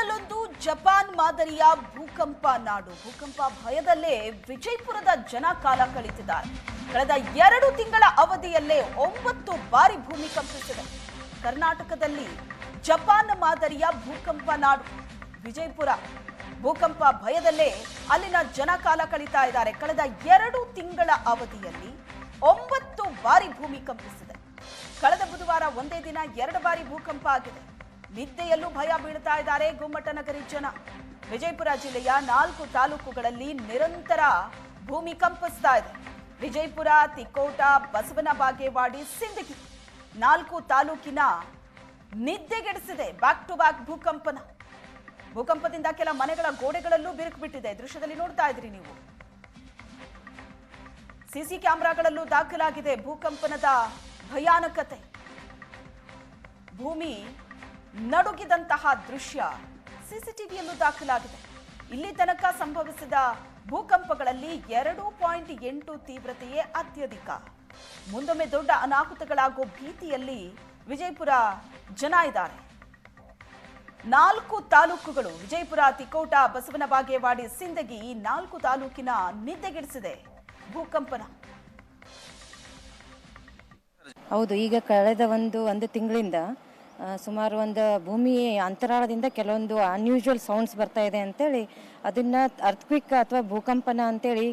ತಿಂಗಳಲ್ಲೊಂದು Japan ಮಾದರಿಯ ಭೂಕಂಪ ನಾಡು. ಭೂಕಂಪ ಭಯದಲ್ಲೇ ವಿಜಯಪುರದ ಜನ ಕಾಲ ಕಳೆದಿದ್ದಾರೆ. ಕಳೆದ 2 ತಿಂಗಳ ಅವಧಿಯಲ್ಲೇ 9 ಬಾರಿ ಭೂಮಿ ಕಂಪಿಸಿದೆ. ಕರ್ನಾಟಕದಲ್ಲಿ ಜಪಾನ್ ಮಾದರಿಯ ಭೂಕಂಪ ನಾಡು ವಿಜಯಪುರ. ಭೂಕಂಪ ಭಯದಲ್ಲೇ ಅಲ್ಲಿನ ಜನ ಕಾಲ ಕಳೀತಾ ಇದ್ದಾರೆ. ಕಳೆದ 2 ತಿಂಗಳ ಅವಧಿಯಲ್ಲಿ 9 ಬಾರಿ ಭೂಮಿ ಕಂಪಿಸಿದೆ. ಕಳೆದ ಬುಧವಾರ ಒಂದೇ ದಿನ 2 ಬಾರಿ ಭೂಕಂಪ ಆಗಿದೆ. ನಿದ್ದೆಯಲ್ಲೂ ಭಯ ಬೀಳ್ತಾ ಇದ್ದಾರೆ ಗುಮ್ಮಟನಗರಿ ಜನ. ವಿಜಯಪುರ ಜಿಲ್ಲೆಯ 4 ತಾಲೂಕುಗಳಲ್ಲಿ ನಿರಂತರ ಭೂಮಿ ಕಂಪಿಸ್ತಾ ಇದೆ. ವಿಜಯಪುರ, ತಿಕೋಟ, ಬಸವನ ಬಾಗೇವಾಡಿ, ಸಿಂದಗಿ 4 ತಾಲೂಕಿನ ನಿದ್ದೆಗೆಡಿಸಿದೆ ಬ್ಯಾಕ್ ಟು ಬ್ಯಾಕ್ ಭೂಕಂಪನ. ಭೂಕಂಪದಿಂದ ಕೆಲ ಮನೆಗಳ ಗೋಡೆಗಳಲ್ಲೂ ಬಿರುಕು ಬಿಟ್ಟಿದೆ. ದೃಶ್ಯದಲ್ಲಿ ನೋಡ್ತಾ ಇದ್ರಿ ನೀವು. ಸಿಸಿ ಕ್ಯಾಮೆರಾಗಳಲ್ಲೂ ದಾಖಲಾಗಿದೆ ಭೂಕಂಪನದ ಭಯಾನಕತೆ. ಭೂಮಿ ನಡುಗಿದಂತಹ ದೃಶ್ಯ ಸಿಸಿಟಿವಿಯಲ್ಲೂ ದಾಖಲಾಗಿದೆ. ಇಲ್ಲಿ ತನಕ ಸಂಭವಿಸಿದ ಭೂಕಂಪಗಳಲ್ಲಿ 2.8 ತೀವ್ರತೆಯೇ ಅತ್ಯಧಿಕ. ಮುಂದೊಮ್ಮೆ ದೊಡ್ಡ ಅನಾಹುತಗಳಾಗೋ ಭೀತಿಯಲ್ಲಿ ವಿಜಯಪುರ ಜನ ಇದ್ದಾರೆ. 4 ತಾಲೂಕುಗಳು ವಿಜಯಪುರ, ತಿಕೋಟ, ಬಸವನ ಬಾಗೇವಾಡಿ, ಸಿಂದಗಿ ಈ 4 ತಾಲೂಕಿನ ನಿದ್ದೆಗೆಡಿಸಿದೆ ಭೂಕಂಪನ. ಹೌದು, ಈಗ ಕಳೆದ ಒಂದು ತಿಂಗಳಿಂದ ಸುಮಾರು ಒಂದು ಭೂಮಿ ಅಂತರಾಳದಿಂದ ಕೆಲವೊಂದು ಅನ್ಯೂಶುವಲ್ ಸೌಂಡ್ಸ್ ಬರ್ತಾ ಇದೆ ಅಂತೇಳಿ ಅದನ್ನು ಅರ್ಥಕ್ವಿಕ್ ಅಥವಾ ಭೂಕಂಪನ ಅಂತೇಳಿ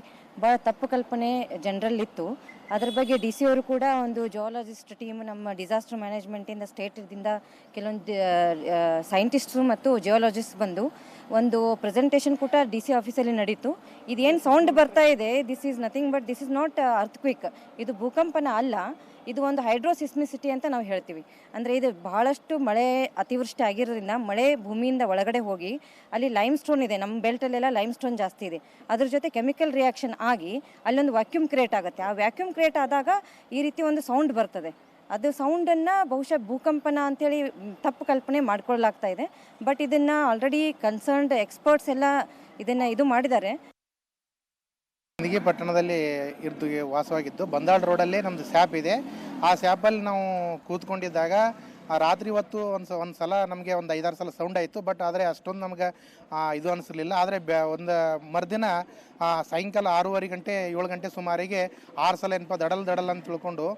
ಭಾಳ ತಪ್ಪು ಕಲ್ಪನೆ ಜನರಲ್ಲಿತ್ತು. ಅದ್ರ ಬಗ್ಗೆ ಡಿ ಸಿ ಅವರು ಕೂಡ ಒಂದು ಜಿಯೋಲಜಿಸ್ಟ್ ಟೀಮ್ ನಮ್ಮ ಡಿಸಾಸ್ಟರ್ ಮ್ಯಾನೇಜ್ಮೆಂಟಿಂದ ಸ್ಟೇಟಿಂದ ಕೆಲವೊಂದು ಸೈಂಟಿಸ್ಟ್ರು ಮತ್ತು ಜಿಯೋಲಜಿಸ್ಟ್ ಬಂದು ಒಂದು ಪ್ರೆಸೆಂಟೇಷನ್ ಕೂಡ ಡಿ ಸಿ ಆಫೀಸಲ್ಲಿ ನಡೀತು. ಇದೇನು ಸೌಂಡ್ ಬರ್ತಾ ಇದೆ, this is nothing but this is not ಅರ್ಥಕ್ವಿಕ್. ಇದು ಭೂಕಂಪನ ಅಲ್ಲ, ಇದು ಒಂದು ಹೈಡ್ರೋಸಿಸ್ಮಿಸಿಟಿ ಅಂತ ನಾವು ಹೇಳ್ತೀವಿ. ಅಂದರೆ ಇದು ಬಹಳಷ್ಟು ಮಳೆ ಅತಿವೃಷ್ಟಿ ಆಗಿರೋದ್ರಿಂದ ಮಳೆ ಭೂಮಿಯಿಂದ ಒಳಗಡೆ ಹೋಗಿ ಅಲ್ಲಿ ಲೈಮ್ ಸ್ಟೋನ್ ಇದೆ, ನಮ್ಮ ಬೆಲ್ಟಲ್ಲೆಲ್ಲ ಲೈಮ್ ಸ್ಟೋನ್ ಜಾಸ್ತಿ ಇದೆ. ಅದ್ರ ಜೊತೆ ಕೆಮಿಕಲ್ ರಿಯಾಕ್ಷನ್ ಆಗಿ ಅಲ್ಲೊಂದು ವ್ಯಾಕ್ಯೂಮ್ ಕ್ರಿಯೇಟ್ ಆಗುತ್ತೆ. ಆ ವ್ಯಾಕ್ಯೂಮ್ ಕ್ರಿಯೇಟ್ ಆದಾಗ ಈ ರೀತಿ ಒಂದು ಸೌಂಡ್ ಬರ್ತದೆ. ಅದು ಸೌಂಡನ್ನು ಬಹುಶಃ ಭೂಕಂಪನ ಅಂತೇಳಿ ತಪ್ಪು ಕಲ್ಪನೆ ಮಾಡ್ಕೊಳ್ಳಲಾಗ್ತಾ ಇದೆ. ಬಟ್ ಇದನ್ನು ಆಲ್ರೆಡಿ ಕನ್ಸರ್ನ್ಡ್ ಎಕ್ಸ್ಪರ್ಟ್ಸ್ ಎಲ್ಲ ಇದನ್ನು ಇದು ಮಾಡಿದ್ದಾರೆ. ಸಿಂದಗಿ ಪಟ್ಟಣದಲ್ಲಿ ವಾಸವಾಗಿದ್ದು ಬಂದಾಳ್ ರೋಡಲ್ಲೇ ನಮ್ಮದು ಸ್ಯಾಪ್ ಇದೆ. ಆ ಸ್ಯಾಪಲ್ಲಿ ನಾವು ಕೂತ್ಕೊಂಡಿದ್ದಾಗ ರಾತ್ರಿ ಹೊತ್ತು ಒಂದು ಸಲ ನಮಗೆ ಒಂದು 5-6 ಸಲ ಸೌಂಡ್ ಆಯಿತು. ಬಟ್ ಆದರೆ ಅಷ್ಟೊಂದು ನಮ್ಗೆ ಇದು ಅನಿಸಲಿಲ್ಲ. ಆದರೆ ಒಂದು ಮರುದಿನ ಸಾಯಂಕಾಲ 6:30 ಗಂಟೆ 7 ಗಂಟೆ ಸುಮಾರಿಗೆ 6 ಸಲ ಏನಪ್ಪ ದಡಲ್ ಅಂತ ತಿಳ್ಕೊಂಡು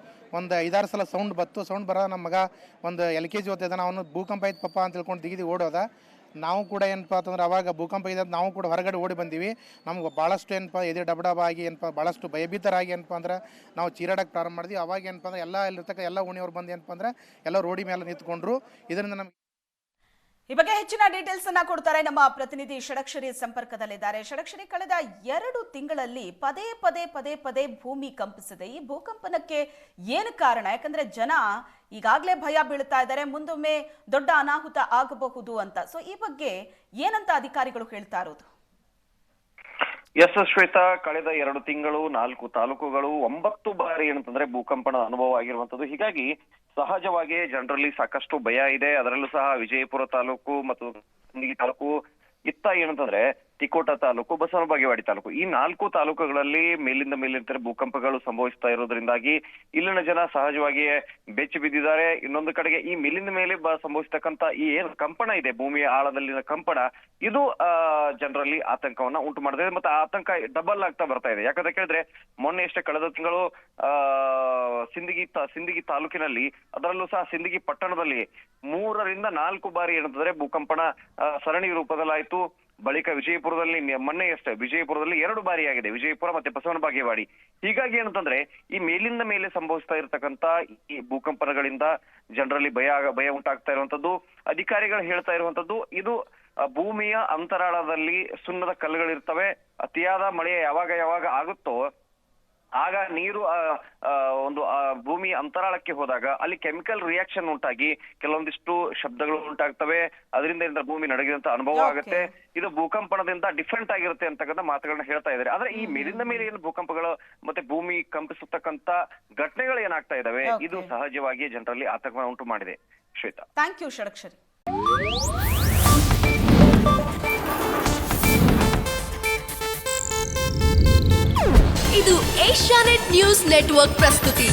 ಒಂದು 5-6 ಸಲ ಸೌಂಡ್ ಬತ್ತು. ಸೌಂಡ್ ಬರೋ ನಮ್ಮ ಮಗ ಒಂದು LKG ಓದ್ತಿದ್ದಾನೆ, ಅವನು ಭೂಕಂಪ ಆಯ್ತು ಪಪ್ಪ ಅಂತ ತಿಳ್ಕೊಂಡು ದಿಗಿದಿ ಓಡೋದ. ನಾವು ಕೂಡ ಏನಪ್ಪ ಅಂತಂದ್ರೆ ಅವಾಗ ಭೂಕಂಪ ಇದೆ ನಾವು ಕೂಡ ಹೊರಗಡೆ ಓಡಿ ಬಂದೀವಿ. ನಮ್ಗೆ ಭಾಳಷ್ಟು ಏನಪ್ಪ ಎದೆ ಡಬಡಬ ಆಗಿ ಏನಪ್ಪ ಭಾಳಷ್ಟು ಭಯಭೀತರಾಗಿ ಏನಪ್ಪ ಅಂದ್ರೆ ನಾವು ಚೀರಾಡಕ್ಕೆ ಪ್ರಾರಂಭ ಮಾಡಿದ್ವಿ. ಅವಾಗ ಏನಪ್ಪ ಅಂದ್ರೆ ಇಲ್ಲಿರ್ತಕ್ಕ ಎಲ್ಲ ಓಣಿಯವ್ರು ಬಂದು ಏನಪ್ಪ ಅಂದ್ರೆ ಎಲ್ಲ ರೋಡಿ ಮೇಲೆ ನಿಂತ್ಕೊಂಡ್ರು. ಇದರಿಂದ ನಮ್ಗೆ ಈ ಬಗ್ಗೆ ಹೆಚ್ಚಿನ ಡೀಟೇಲ್ಸ್ ಅನ್ನ ಕೊಡ್ತಾರೆ ನಮ್ಮ ಪ್ರತಿನಿಧಿ ಷಡಕ್ಷರಿ ಸಂಪರ್ಕದಲ್ಲಿದ್ದಾರೆ. ಷಡಕ್ಷರಿ, ಕಳೆದ 2 ತಿಂಗಳಲ್ಲಿ ಪದೇ ಭೂಮಿ ಕಂಪಿಸಿದೆ. ಈ ಭೂಕಂಪನಕ್ಕೆ ಏನು ಕಾರಣ? ಯಾಕಂದ್ರೆ ಜನ ಈಗಾಗಲೇ ಭಯ ಬೀಳ್ತಾ ಇದ್ದಾರೆ, ಮುಂದೊಮ್ಮೆ ದೊಡ್ಡ ಅನಾಹುತ ಆಗಬಹುದು ಅಂತ. ಸೊ ಈ ಬಗ್ಗೆ ಏನಂತ ಅಧಿಕಾರಿಗಳು ಹೇಳ್ತಾ ಇರೋದು? ಎಸ್ ಶ್ವೇತಾ, ಕಳೆದ 2 ತಿಂಗಳು 4 ತಾಲೂಕುಗಳು 9 ಬಾರಿ ಏನಂತಂದ್ರೆ ಭೂಕಂಪನ ಅನುಭವ ಆಗಿರುವಂತದ್ದು. ಹೀಗಾಗಿ ಸಹಜವಾಗಿ ಜನರಲ್ಲಿ ಸಾಕಷ್ಟು ಭಯ ಇದೆ. ಅದರಲ್ಲೂ ಸಹ ವಿಜಯಪುರ ತಾಲೂಕು ಮತ್ತು ಸಿಂದಗಿ ತಾಲೂಕು, ಇತ್ತ ಏನಂತಂದ್ರೆ ತಿಕೋಟ ತಾಲೂಕು, ಬಸವನ ಬಾಗೇವಾಡಿ ತಾಲೂಕು, ಈ 4 ತಾಲೂಕುಗಳಲ್ಲಿ ಮೇಲಿಂದ ಮೇಲಿರ್ತಾರೆ ಭೂಕಂಪಗಳು ಸಂಭವಿಸ್ತಾ ಇರೋದ್ರಿಂದಾಗಿ ಇಲ್ಲಿನ ಜನ ಸಹಜವಾಗಿಯೇ ಬೆಚ್ಚಿ ಬಿದ್ದಿದ್ದಾರೆ. ಇನ್ನೊಂದು ಕಡೆಗೆ ಈ ಮೇಲಿಂದ ಮೇಲೆ ಸಂಭವಿಸ್ತಕ್ಕಂತ ಈ ಏನು ಕಂಪನ ಇದೆ, ಭೂಮಿಯ ಆಳದಲ್ಲಿನ ಕಂಪನ, ಇದು ಜನರಲ್ಲಿ ಆತಂಕವನ್ನ ಉಂಟು ಮಾಡಿದೆ. ಮತ್ತೆ ಆತಂಕ ಡಬಲ್ ಆಗ್ತಾ ಬರ್ತಾ ಇದೆ. ಯಾಕಂತ ಕೇಳಿದ್ರೆ ಮೊನ್ನೆ ಅಷ್ಟೇ ಕಳೆದ ತಿಂಗಳು ಸಿಂದಗಿ ತಾಲೂಕಿನಲ್ಲಿ, ಅದರಲ್ಲೂ ಸಹ ಸಿಂದಗಿ ಪಟ್ಟಣದಲ್ಲಿ 3ರಿಂದ 4 ಬಾರಿ ಏನಂತಂದ್ರೆ ಭೂಕಂಪನ ಸರಣಿ ರೂಪದಲ್ಲಾಯ್ತು. ಬಳಿಕ ವಿಜಯಪುರದಲ್ಲಿ ಮೊನ್ನೆ ಅಷ್ಟೇ ವಿಜಯಪುರದಲ್ಲಿ 2 ಬಾರಿ ಆಗಿದೆ, ವಿಜಯಪುರ ಮತ್ತೆ ಬಸವನ ಬಾಗೇವಾಡಿ. ಹೀಗಾಗಿ ಏನಂತಂದ್ರೆ ಈ ಮೇಲಿಂದ ಮೇಲೆ ಸಂಭವಿಸ್ತಾ ಇರತಕ್ಕಂತ ಈ ಭೂಕಂಪನಗಳಿಂದ ಜನರಲ್ಲಿ ಭಯ ಉಂಟಾಗ್ತಾ ಇರುವಂತದ್ದು. ಅಧಿಕಾರಿಗಳು ಹೇಳ್ತಾ ಇರುವಂತದ್ದು, ಇದು ಭೂಮಿಯ ಅಂತರಾಳದಲ್ಲಿ ಸುಣ್ಣದ ಕಲ್ಲುಗಳಿರ್ತವೆ. ಅತಿಯಾದ ಮಳೆ ಯಾವಾಗ ಆಗುತ್ತೋ ಆಗ ನೀರು ಒಂದು ಭೂಮಿಯ ಅಂತರಾಳಕ್ಕೆ ಹೋದಾಗ ಅಲ್ಲಿ ಕೆಮಿಕಲ್ ರಿಯಾಕ್ಷನ್ ಉಂಟಾಗಿ ಕೆಲವೊಂದಿಷ್ಟು ಶಬ್ದಗಳು ಉಂಟಾಗ್ತವೆ. ಅದರಿಂದ ಭೂಮಿ ನಡಗಿದಂತ ಅನುಭವ ಆಗುತ್ತೆ. ಇದು ಭೂಕಂಪನದಿಂದ ಡಿಫ್ರೆಂಟ್ ಆಗಿರುತ್ತೆ ಅಂತಕ್ಕಂಥ ಮಾತುಗಳನ್ನ ಹೇಳ್ತಾ ಇದ್ದಾರೆ. ಆದ್ರೆ ಈ ಮೇಲಿಂದ ಮೇಲೆ ಏನು ಭೂಕಂಪಗಳು ಮತ್ತೆ ಭೂಮಿ ಕಂಪಿಸತಕ್ಕಂತ ಘಟನೆಗಳು ಏನಾಗ್ತಾ ಇದಾವೆ, ಇದು ಸಹಜವಾಗಿ ಜನರಲ್ಲಿ ಆತಂಕ ಉಂಟು ಮಾಡಿದೆ. Shweta, thank you Shadakshari. ಇದು ಏಷ್ಯಾನೆಟ್ ನ್ಯೂಸ್ ನೆಟ್ವರ್ಕ್ ಪ್ರಸ್ತುತಿ.